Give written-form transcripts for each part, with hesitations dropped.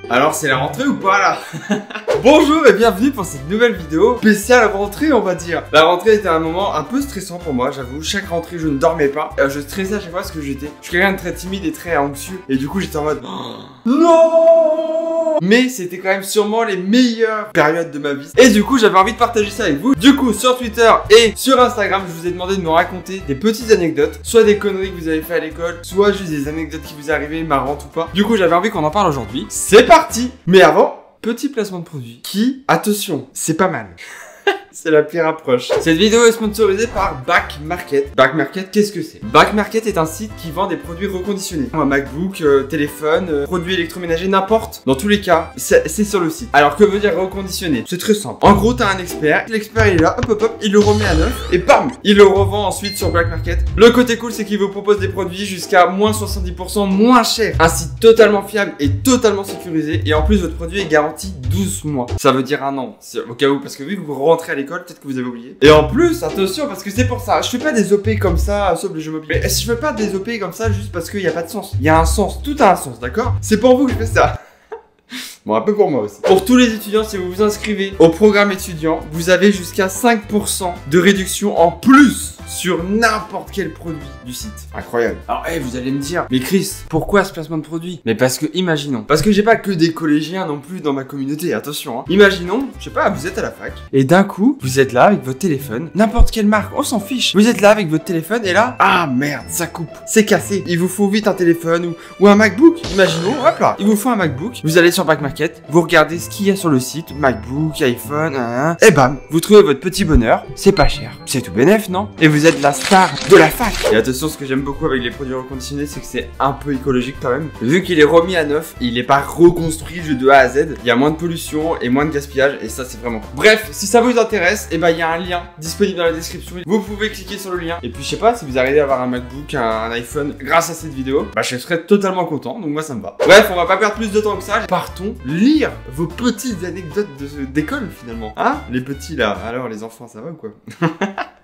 Alors c'est la rentrée ou pas là? Bonjour et bienvenue pour cette nouvelle vidéo spéciale rentrée on va dire. La rentrée était un moment un peu stressant pour moi, j'avoue. Chaque rentrée je ne dormais pas. Je stressais à chaque fois parce que je suis quelqu'un de très timide et très anxieux. Et du coup j'étais en mode non. Mais c'était quand même sûrement les meilleures périodes de ma vie. Et du coup j'avais envie de partager ça avec vous. Du coup sur Twitter et sur Instagram je vous ai demandé de me raconter des petites anecdotes. Soit des conneries que vous avez fait à l'école, soit juste des anecdotes qui vous arrivaient marrantes ou pas. Du coup j'avais envie qu'on en parle aujourd'hui. C'est parti. Mais avant, petit placement de produit qui, attention, c'est pas mal. C'est la pire approche. Cette vidéo est sponsorisée par Back Market. Back Market, qu'est-ce que c'est? Back Market est un site qui vend des produits reconditionnés. Un MacBook, téléphone, produits électroménagers, n'importe. Dans tous les cas, c'est sur le site. Alors que veut dire reconditionné? C'est très simple. En gros, t'as un expert. L'expert il est là, hop hop hop, il le remet à neuf et bam, il le revend ensuite sur Back Market. Le côté cool, c'est qu'il vous propose des produits jusqu'à moins 70% moins cher. Un site totalement fiable et totalement sécurisé. Et en plus, votre produit est garanti 12 mois. Ça veut dire un an. Au cas où, parce que vu que vous rentrez à l'école, peut-être que vous avez oublié. Et en plus, attention, parce que c'est pour ça. Je fais pas des OP comme ça, sauf les jeux mobiles. Mais je fais pas des OP comme ça juste parce qu'il n'y a pas de sens. Il y a un sens, tout a un sens, d'accord? C'est pour vous que je fais ça. Bon, un peu pour moi aussi. Pour tous les étudiants, si vous vous inscrivez au programme étudiant, vous avez jusqu'à 5% de réduction en plus sur n'importe quel produit du site. Incroyable. Alors, vous allez me dire, mais Chris, pourquoi ce placement de produit? Mais parce que, imaginons, parce que j'ai pas que des collégiens non plus dans ma communauté, attention, hein. Imaginons, je sais pas, vous êtes à la fac, et d'un coup, vous êtes là avec votre téléphone, n'importe quelle marque, on s'en fiche. Vous êtes là avec votre téléphone, et là, ah merde, ça coupe, c'est cassé. Il vous faut vite un téléphone ou un MacBook. Imaginons, hop là, il vous faut un MacBook, vous allez sur Back Market, vous regardez ce qu'il y a sur le site, MacBook, iPhone, et bam, vous trouvez votre petit bonheur, c'est pas cher, c'est tout bénef, non? Et vous êtes la star de la fac. Et attention, ce que j'aime beaucoup avec les produits reconditionnés, c'est que c'est un peu écologique quand même. Vu qu'il est remis à neuf, il est pas reconstruit de A à Z, il y a moins de pollution et moins de gaspillage, et ça c'est vraiment cool. Bref, si ça vous intéresse, et il y a un lien disponible dans la description. Vous pouvez cliquer sur le lien. Et puis je sais pas, si vous arrivez à avoir un MacBook, un iPhone grâce à cette vidéo, je serais totalement content, donc moi ça me va. Bref, on va pas perdre plus de temps que ça. Partons lire vos petites anecdotes d'école finalement. Hein? Les petits là, alors les enfants ça va ou quoi?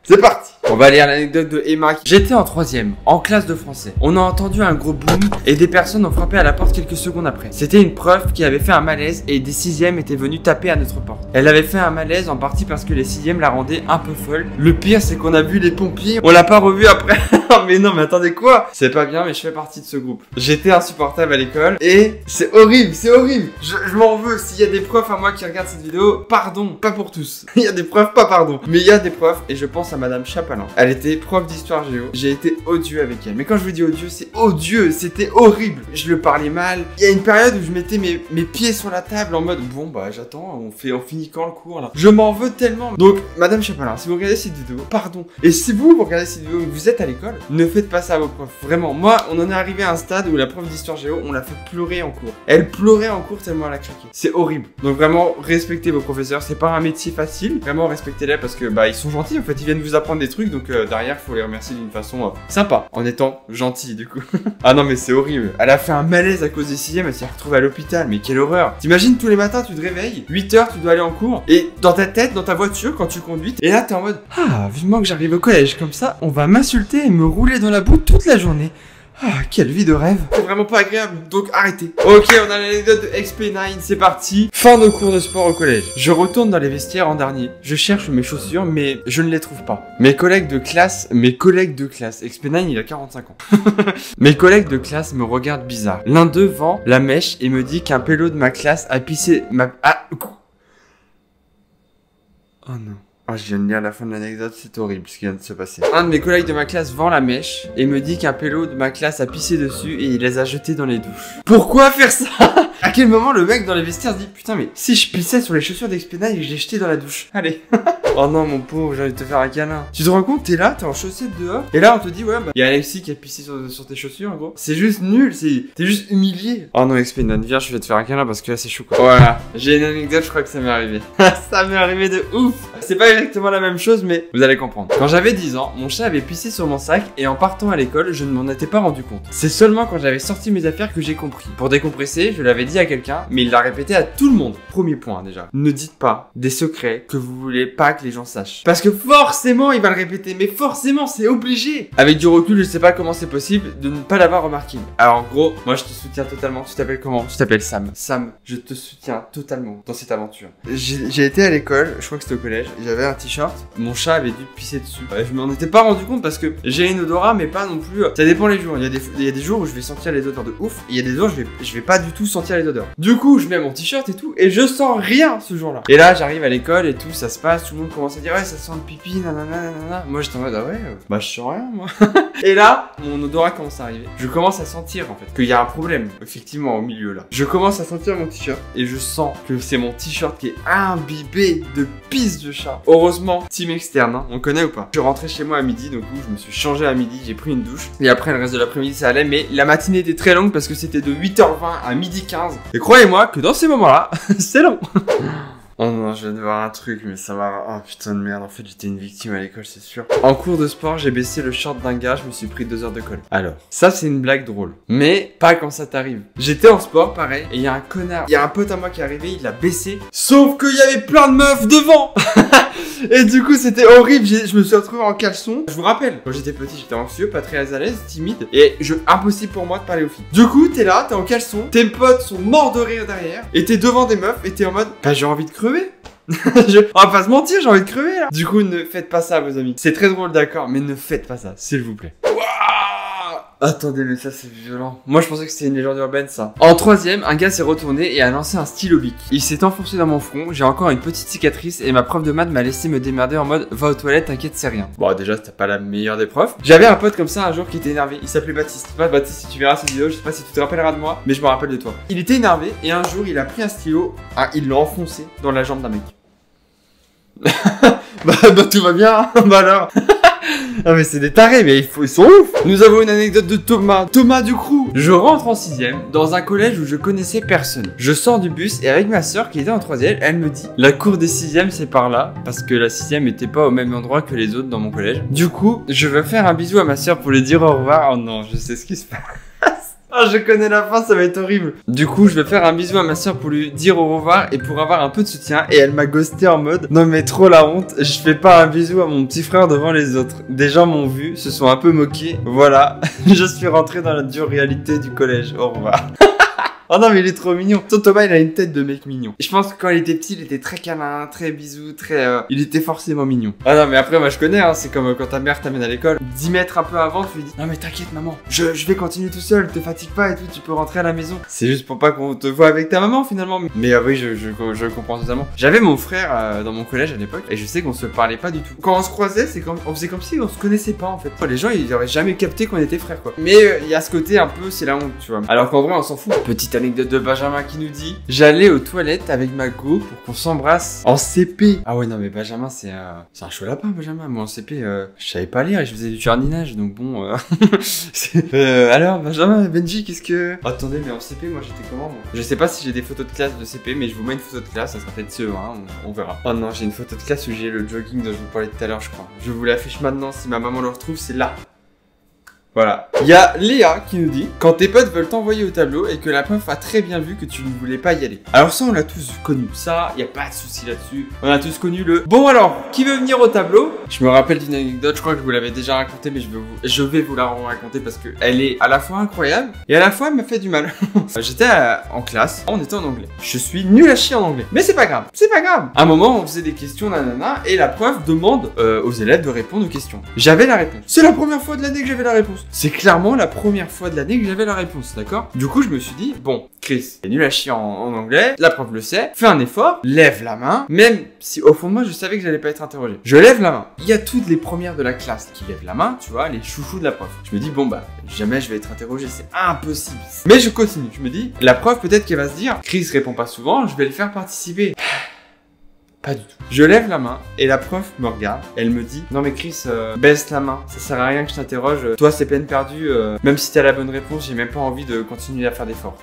C'est parti. On va lire l'anecdote de Emma. J'étais en 3ème, en classe de français. On a entendu un gros boom et des personnes ont frappé à la porte quelques secondes après. C'était une prof qui avait fait un malaise et des 6e étaient venus taper à notre porte. Elle avait fait un malaise en partie parce que les 6e la rendaient un peu folle. Le pire c'est qu'on a vu les pompiers, on l'a pas revu après. Mais non mais attendez quoi? C'est pas bien mais je fais partie de ce groupe. J'étais insupportable à l'école et c'est horrible, c'est horrible. Je m'en veux. S'il y a des profs à moi qui regardent cette vidéo, pardon, pas pour tous. Il y a des profs, pas pardon. Mais il y a des profs et je pense à Madame Chapalin. Elle était prof d'histoire géo. J'ai été odieux avec elle. Mais quand je vous dis odieux, c'est odieux. C'était horrible. Je le parlais mal. Il y a une période où je mettais mes pieds sur la table en mode bon j'attends, on finit quand le cours là? Je m'en veux tellement. Donc Madame Chapalin, si vous regardez cette vidéo, pardon. Et si vous regardez cette vidéo et que vous êtes à l'école, ne faites pas ça à vos profs. Vraiment. Moi, on en est arrivé à un stade où la prof d'histoire géo, on l'a fait pleurer en cours. Elle pleurait en cours tellement elle a craqué. C'est horrible. Donc vraiment, respectez vos professeurs. C'est pas un métier facile. Vraiment, respectez-les parce que ils sont gentils en fait. Ils viennent vous apprendre des trucs, donc derrière faut les remercier d'une façon sympa, en étant gentil du coup. Ah non mais c'est horrible. Elle a fait un malaise à cause des 6e, elle s'est retrouvée à l'hôpital, mais quelle horreur. T'imagines tous les matins tu te réveilles, 8h tu dois aller en cours, et dans ta tête, dans ta voiture quand tu conduis, et là t'es en mode ah vivement que j'arrive au collège, comme ça on va m'insulter et me rouler dans la boue toute la journée. Ah, quelle vie de rêve. C'est vraiment pas agréable, donc arrêtez. Ok, on a l'anecdote de XP9, c'est parti. Fin de cours de sport au collège. Je retourne dans les vestiaires en dernier. Je cherche mes chaussures, mais je ne les trouve pas. Mes collègues de classe, XP9 il a 45 ans. Mes collègues de classe me regardent bizarre. L'un d'eux vend la mèche et me dit qu'un pélo de ma classe a pissé Oh non. Oh, je viens de lire la fin de l'anecdote, c'est horrible ce qui vient de se passer. Un de mes collègues de ma classe vend la mèche et me dit qu'un pélo de ma classe a pissé dessus et il les a jetés dans les douches. Pourquoi faire ça? À quel moment le mec dans les vestiaires se dit putain mais si je pissais sur les chaussures d'XP9 et que je les jetais dans la douche? Allez. Oh non mon pauvre, j'ai envie de te faire un câlin. Tu te rends compte, t'es là, t'es en chaussettes dehors et là on te dit ouais y a Alexis qui a pissé sur tes chaussures en gros. C'est juste nul, t'es juste humilié. Oh non XP9, viens je vais te faire un câlin parce que là c'est chaud quoi. Voilà, j'ai une anecdote, je crois que ça m'est arrivé. Ça m'est arrivé de ouf. C'est pas exactement la même chose, mais vous allez comprendre. Quand j'avais 10 ans, mon chat avait pissé sur mon sac et en partant à l'école, je ne m'en étais pas rendu compte. C'est seulement quand j'avais sorti mes affaires que j'ai compris. Pour décompresser, je l'avais dit à quelqu'un, mais il l'a répété à tout le monde. Premier point déjà. Ne dites pas des secrets que vous voulez pas que les gens sachent. Parce que forcément, il va le répéter, mais forcément, c'est obligé. Avec du recul, je sais pas comment c'est possible de ne pas l'avoir remarqué. Alors en gros, moi je te soutiens totalement. Tu t'appelles comment? Tu t'appelles Sam. Sam, je te soutiens totalement dans cette aventure. J'ai été à l'école, je crois que c'était au collège, j'avais un t-shirt, mon chat avait dû pisser dessus. Je m'en étais pas rendu compte parce que j'ai une odorat, mais pas non plus. Ça dépend les jours. Il y a des jours où je vais sentir les odeurs de ouf, et il y a des jours où je vais pas du tout sentir les odeurs. Du coup, je mets mon t-shirt et tout, et je sens rien ce jour-là. Et là, j'arrive à l'école et tout, ça se passe, tout le monde commence à dire ouais, ça sent le pipi, nanana, nanana. Moi, j'étais en mode ah ouais, bah je sens rien moi. Et là, mon odorat commence à arriver. Je commence à sentir en fait qu'il y a un problème, effectivement, au milieu là. Je commence à sentir mon t-shirt et je sens que c'est mon t-shirt qui est imbibé de pisse de chat. Heureusement, team externe, hein, on connaît ou pas? Je rentrais chez moi à midi, donc je me suis changé à midi, j'ai pris une douche. Et après, le reste de l'après-midi, ça allait, mais la matinée était très longue parce que c'était de 8h20 à 12h15. Et croyez-moi que dans ces moments-là, c'est long. Oh non, je viens de voir un truc, mais ça m'a... Oh putain de merde, en fait j'étais une victime à l'école, c'est sûr. En cours de sport, j'ai baissé le short d'un gars, je me suis pris 2 heures de colle. Alors, ça c'est une blague drôle, mais pas quand ça t'arrive. J'étais en sport, pareil, et il y a un connard, il y a un pote à moi qui est arrivé, il l'a baissé, sauf qu'il y avait plein de meufs devant. Et du coup c'était horrible, je me suis retrouvé en caleçon. Je vous rappelle, quand j'étais petit, j'étais anxieux, pas très à l'aise, timide, et impossible pour moi de parler aux filles. Du coup, t'es là, t'es en caleçon, tes potes sont morts de rire derrière, et t'es devant des meufs, et t'es en mode, bah j'ai envie de crever. On va pas se mentir, j'ai envie de crever là. Du coup, ne faites pas ça, vos amis. C'est très drôle, d'accord, mais ne faites pas ça, s'il vous plaît. Attendez, mais ça c'est violent. Moi je pensais que c'était une légende urbaine ça. En 3ème, un gars s'est retourné et a lancé un stylo bic. Il s'est enfoncé dans mon front, j'ai encore une petite cicatrice et ma prof de maths m'a laissé me démerder en mode va aux toilettes, t'inquiète, c'est rien. Bon, déjà c'était pas la meilleure des profs. J'avais un pote comme ça un jour qui était énervé, il s'appelait Baptiste. Baptiste, si tu verras cette vidéo, je sais pas si tu te rappelleras de moi, mais je me rappelle de toi. Il était énervé et un jour il a pris un stylo, il l'a enfoncé dans la jambe d'un mec. bah tout va bien, hein. Bah alors. Ah mais c'est des tarés, mais ils sont ouf. Nous avons une anecdote de Thomas du crew. Je rentre en 6ème dans un collège où je connaissais personne. Je sors du bus et avec ma soeur qui était en 3ème, elle me dit la cour des 6ème c'est par là, parce que la 6ème était pas au même endroit que les autres dans mon collège. Du coup, je veux faire un bisou à ma soeur pour lui dire au revoir. Oh non, je sais ce qui se passe. Oh, je connais la fin, ça va être horrible. Du coup, je vais faire un bisou à ma soeur pour lui dire au revoir et pour avoir un peu de soutien. Et elle m'a ghosté en mode non mais trop la honte, je fais pas un bisou à mon petit frère devant les autres. Des gens m'ont vu, se sont un peu moqués. Voilà, je suis rentré dans la dure réalité du collège. Au revoir. Oh non mais il est trop mignon. Ton Thomas il a une tête de mec mignon. Je pense que quand il était petit il était très câlin, très bisou, très... il était forcément mignon. Ah non mais après moi je connais hein, c'est comme quand ta mère t'amène à l'école. 10 mètres un peu avant tu lui dis non mais t'inquiète maman, je vais continuer tout seul, te fatigue pas et tout, tu peux rentrer à la maison. C'est juste pour pas qu'on te voit avec ta maman finalement. Mais oui je comprends totalement. J'avais mon frère dans mon collège à l'époque et je sais qu'on se parlait pas du tout. Quand on se croisait on faisait comme si on se connaissait pas en fait. Les gens ils auraient jamais capté qu'on était frères quoi. Mais il y a ce côté un peu c'est la honte tu vois. Alors qu'en vrai on s'en fout. Petite anecdote de Benjamin qui nous dit j'allais aux toilettes avec ma go pour qu'on s'embrasse en CP. Ah ouais non mais Benjamin c'est un chaud lapin Benjamin. Moi en CP je savais pas lire et je faisais du jardinage donc bon alors Benjamin, Benji qu'est-ce que... Attendez mais en CP moi j'étais comment moi? Je sais pas si j'ai des photos de classe de CP mais je vous mets une photo de classe, ça sera peut-être CE1 on verra. Oh non j'ai une photo de classe où j'ai le jogging dont je vous parlais tout à l'heure je crois. Je vous l'affiche maintenant si ma maman le retrouve, c'est là. Voilà. Il y a Léa qui nous dit quand tes potes veulent t'envoyer au tableau et que la prof a très bien vu que tu ne voulais pas y aller. Alors ça on l'a tous connu, ça y a pas de souci là-dessus. On a tous connu le bon alors qui veut venir au tableau. Je me rappelle d'une anecdote, je crois que je vous l'avais déjà racontée mais je vais vous la raconter parce que elle est à la fois incroyable et à la fois elle m'a fait du mal. J'étais en classe, on était en anglais. Je suis nul à chier en anglais, mais c'est pas grave, c'est pas grave. À un moment on faisait des questions nanana et la prof demande aux élèves de répondre aux questions. J'avais la réponse. C'est la première fois de l'année que j'avais la réponse. C'est clairement la première fois de l'année que j'avais la réponse, d'accord? Du coup, je me suis dit, bon, Chris, t'es nul à chier en anglais, la prof le sait, fais un effort, lève la main, même si au fond de moi, je savais que j'allais pas être interrogé. Je lève la main. Il y a toutes les premières de la classe qui lèvent la main, tu vois, les chouchous de la prof. Je me dis, bon bah, jamais je vais être interrogé, c'est impossible. Mais je continue, je me dis, la prof, peut-être qu'elle va se dire, Chris répond pas souvent, je vais le faire participer. Pas du tout. Je lève la main et la prof me regarde. Elle me dit non mais Chris, baisse la main. Ça sert à rien que je t'interroge. Toi c'est peine perdue. Même si t'as la bonne réponse, j'ai même pas envie de continuer à faire d'efforts.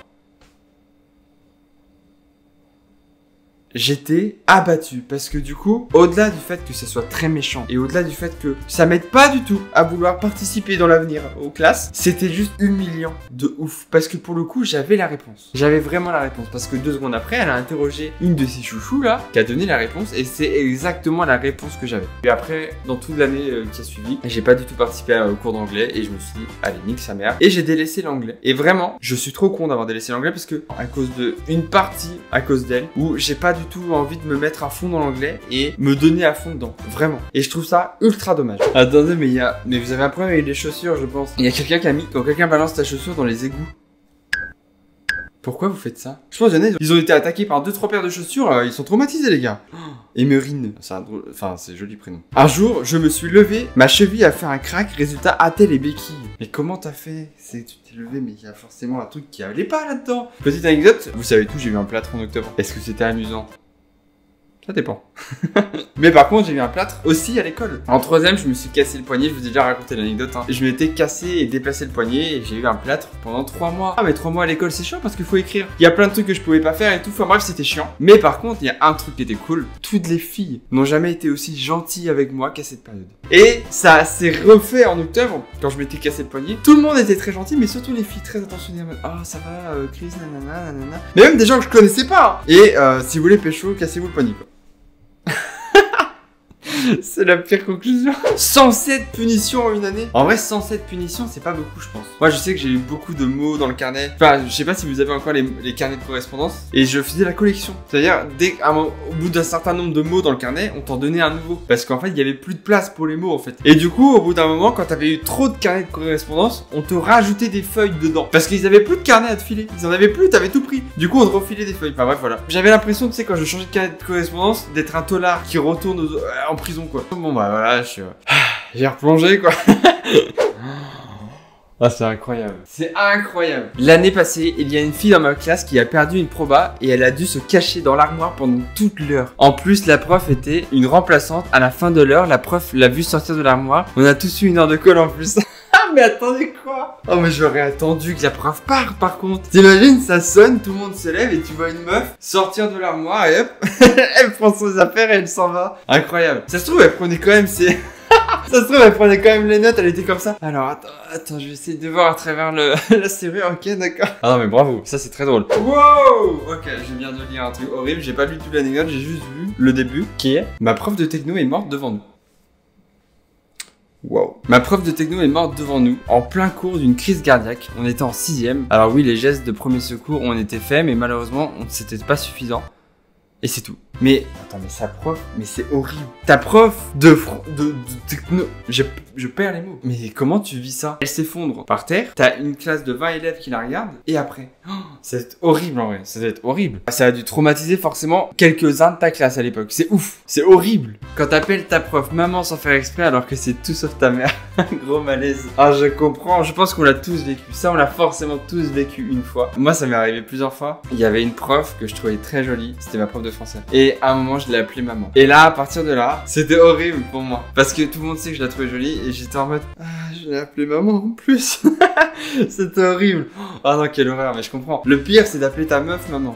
j'étais abattu parce que du coup, au-delà du fait que ça soit très méchant et au-delà du fait que ça m'aide pas du tout à vouloir participer dans l'avenir aux classes, c'était juste humiliant de ouf parce que pour le coup, j'avais la réponse. J'avais vraiment la réponse parce que 2 secondes après, elle a interrogé une de ses chouchous là qui a donné la réponse et c'est exactement la réponse que j'avais. Et après, dans toute l'année qui a suivi, j'ai pas du tout participé au cours d'anglais et je me suis dit, allez, nique sa mère. Et j'ai délaissé l'anglais. Et vraiment, je suis trop con d'avoir délaissé l'anglais parce que à cause de une partie, à cause d'elle, où j'ai pas du tout envie de me mettre à fond dans l'anglais et me donner à fond dedans. Vraiment. Et je trouve ça ultra dommage. Attendez, mais vous avez un problème avec les chaussures, je pense. Il y a quelqu'un qui a mis, quand quelqu'un balance ta chaussure dans les égouts. Pourquoi vous faites ça? Je pense qu'il y en a, ils ont été attaqués par 2-3 paires de chaussures, ils sont traumatisés les gars. Emerine, c'est un drôle, enfin c'est joli prénom. Un jour, je me suis levé, ma cheville a fait un crack, résultat attel les béquilles. Mais comment t'as fait? Tu t'es levé, mais il y a forcément un truc qui allait pas là-dedans. Petite anecdote, vous savez tout, j'ai eu un plâtre en octobre. Est-ce que c'était amusant? Ça dépend. Mais par contre, j'ai eu un plâtre aussi à l'école. En 3ème, je me suis cassé le poignet. Je vous ai déjà raconté l'anecdote. Je m'étais cassé et déplacé le poignet et j'ai eu un plâtre pendant 3 mois. Ah, mais 3 mois à l'école, c'est chiant parce qu'il faut écrire. Il y a plein de trucs que je pouvais pas faire et tout. Enfin bref, c'était chiant. Mais par contre, il y a un truc qui était cool. Toutes les filles n'ont jamais été aussi gentilles avec moi qu'à cette période. Et ça s'est refait en octobre quand je m'étais cassé le poignet. Tout le monde était très gentil, mais surtout les filles très attentionnées. Ah, ça va, Chris, nanana, nanana. Mais même des gens que je connaissais pas. Et si vous voulez pécho, cassez-vous le poignet, quoi. C'est la pire conclusion. 107 punitions en une année. En vrai, 107 punitions, c'est pas beaucoup, je pense. Moi, je sais que j'ai eu beaucoup de mots dans le carnet. Enfin, je sais pas si vous avez encore les carnets de correspondance. Et je faisais la collection. C'est-à-dire, au bout d'un certain nombre de mots dans le carnet, on t'en donnait un nouveau. Parce qu'en fait, il y avait plus de place pour les mots, en fait. Et du coup, au bout d'un moment, quand t'avais eu trop de carnets de correspondance, on te rajoutait des feuilles dedans. Parce qu'ils avaient plus de carnet à te filer. Ils en avaient plus, t'avais tout pris. Du coup, on te refilait des feuilles. Enfin bref, voilà. J'avais l'impression, tu sais, quand je changeais de carnet de correspondance, d'être un tolard qui retourne en prison, quoi. Bon bah voilà, j'ai replongé quoi. Ah, c'est incroyable. C'est incroyable. L'année passée, il y a une fille dans ma classe qui a perdu une proba et elle a dû se cacher dans l'armoire pendant toute l'heure. En plus, la prof était une remplaçante. À la fin de l'heure, la prof l'a vue sortir de l'armoire. On a tous eu 1 heure de colle en plus. Ah mais attendez quoi? Oh mais j'aurais attendu que la prof parte par contre. T'imagines, ça sonne, tout le monde se lève et tu vois une meuf sortir de l'armoire et hop, elle prend ses affaires et elle s'en va. Incroyable. Ça se trouve, elle prenait quand même ses... Ça se trouve, elle prenait quand même les notes, elle était comme ça. Alors, attends, je vais essayer de voir à travers la serrure, ok, d'accord. Ah non, mais bravo, ça c'est très drôle. Wow! Ok, je viens de lire un truc horrible, j'ai pas lu toute l'anecdote, j'ai juste vu le début, qui est... Ma prof de techno est morte devant nous. Wow. Ma prof de techno est morte devant nous, en plein cours d'une crise cardiaque. On était en 6ème. Alors oui, les gestes de premier secours ont été faits, mais malheureusement, c'était pas suffisant. Et c'est tout. Mais, attends, mais sa prof, mais c'est horrible. Ta prof de techno, je perds les mots. Mais comment tu vis ça? Elle s'effondre par terre, t'as une classe de 20 élèves qui la regardent, et après, c'est horrible en vrai, ça doit être horrible. Ça a dû traumatiser forcément quelques-uns de ta classe à l'époque, c'est ouf, c'est horrible. Quand t'appelles ta prof maman sans faire exprès alors que c'est tout sauf ta mère, gros malaise. Ah, je comprends, je pense qu'on l'a tous vécu, ça on l'a forcément tous vécu une fois. Moi ça m'est arrivé plusieurs fois, il y avait une prof que je trouvais très jolie, c'était ma prof de français. Et à un moment, je l'ai appelée maman. Et là, à partir de là, c'était horrible pour moi. Parce que tout le monde sait que je la trouvais jolie. Et j'étais en mode, ah, je l'ai appelée maman en plus. C'était horrible. Ah non, quelle horreur, mais je comprends. Le pire, c'est d'appeler ta meuf maman.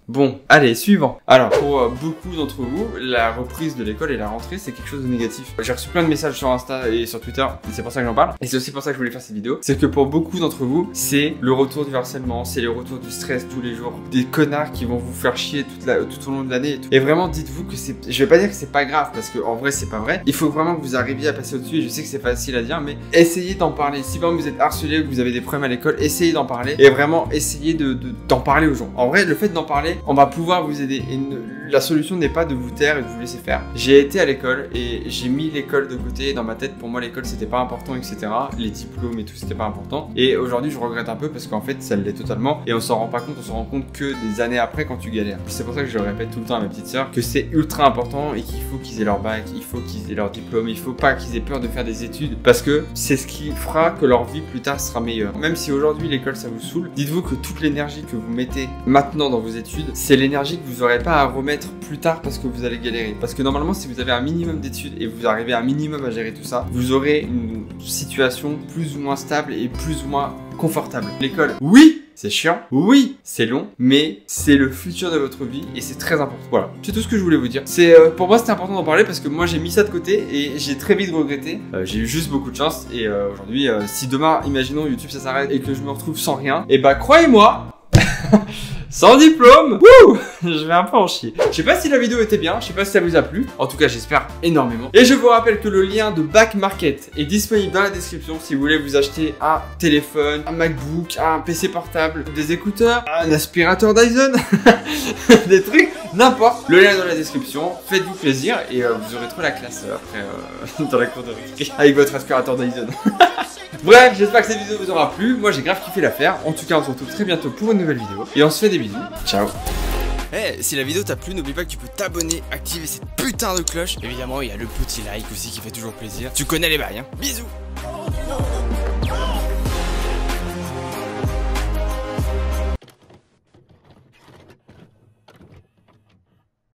Bon, allez, suivant. Alors, pour beaucoup d'entre vous, la reprise de l'école et la rentrée, c'est quelque chose de négatif. J'ai reçu plein de messages sur Insta et sur Twitter, et c'est pour ça que j'en parle. Et c'est aussi pour ça que je voulais faire cette vidéo. C'est que pour beaucoup d'entre vous, c'est le retour du harcèlement, c'est le retour du stress tous les jours. Des connards qui vont vous faire chier tout au long de l'année et tout. Et vraiment, dites-vous que c'est... Je vais pas dire que c'est pas grave, parce que en vrai, c'est pas vrai. Il faut vraiment que vous arriviez à passer au-dessus, et je sais que c'est facile à dire, mais essayez d'en parler. Si vraiment vous êtes harcelé ou que vous avez des problèmes à l'école, essayez d'en parler. Et vraiment, essayez d'en parler aux gens. En vrai, le fait d'en parler, on va pouvoir vous aider et la solution n'est pas de vous taire et de vous laisser faire. J'ai été à l'école et j'ai mis l'école de côté. Dans ma tête, pour moi l'école c'était pas important, etc. Les diplômes et tout c'était pas important. Et aujourd'hui je regrette un peu parce qu'en fait ça l'est totalement et on s'en rend pas compte, on s'en rend compte que des années après quand tu galères. C'est pour ça que je le répète tout le temps à mes petites sœurs que c'est ultra important et qu'il faut qu'ils aient leur bac, il faut qu'ils aient leur diplôme, il faut pas qu'ils aient peur de faire des études parce que c'est ce qui fera que leur vie plus tard sera meilleure. Même si aujourd'hui l'école ça vous saoule, dites-vous que toute l'énergie que vous mettez maintenant dans vos études, c'est l'énergie que vous n'aurez pas à remettre plus tard parce que vous allez galérer. Parce que normalement, si vous avez un minimum d'études et vous arrivez à un minimum à gérer tout ça, vous aurez une situation plus ou moins stable et plus ou moins confortable. L'école, oui, c'est chiant. Oui, c'est long, mais c'est le futur de votre vie et c'est très important. Voilà, c'est tout ce que je voulais vous dire. C'est pour moi, c'était important d'en parler parce que moi, j'ai mis ça de côté et j'ai très vite regretté. J'ai eu juste beaucoup de chance et aujourd'hui, si demain, imaginons YouTube ça s'arrête et que je me retrouve sans rien, et bah croyez-moi. Sans diplôme, wouh, je vais un peu en chier. Je sais pas si la vidéo était bien, je sais pas si ça vous a plu. En tout cas, j'espère énormément. Et je vous rappelle que le lien de Back Market est disponible dans la description si vous voulez vous acheter un téléphone, un MacBook, un PC portable, des écouteurs, un aspirateur Dyson, des trucs, n'importe. Le lien est dans la description. Faites-vous plaisir et vous aurez trop la classe après dans la cour de récré avec votre aspirateur Dyson. Bref, j'espère que cette vidéo vous aura plu. Moi, j'ai grave kiffé la faire. En tout cas, on se retrouve très bientôt pour une nouvelle vidéo. Et on se fait des bisous. Ciao. Hey, si la vidéo t'a plu, n'oublie pas que tu peux t'abonner, activer cette putain de cloche. Évidemment, il y a le petit like aussi qui fait toujours plaisir. Tu connais les bails, hein. Bisous.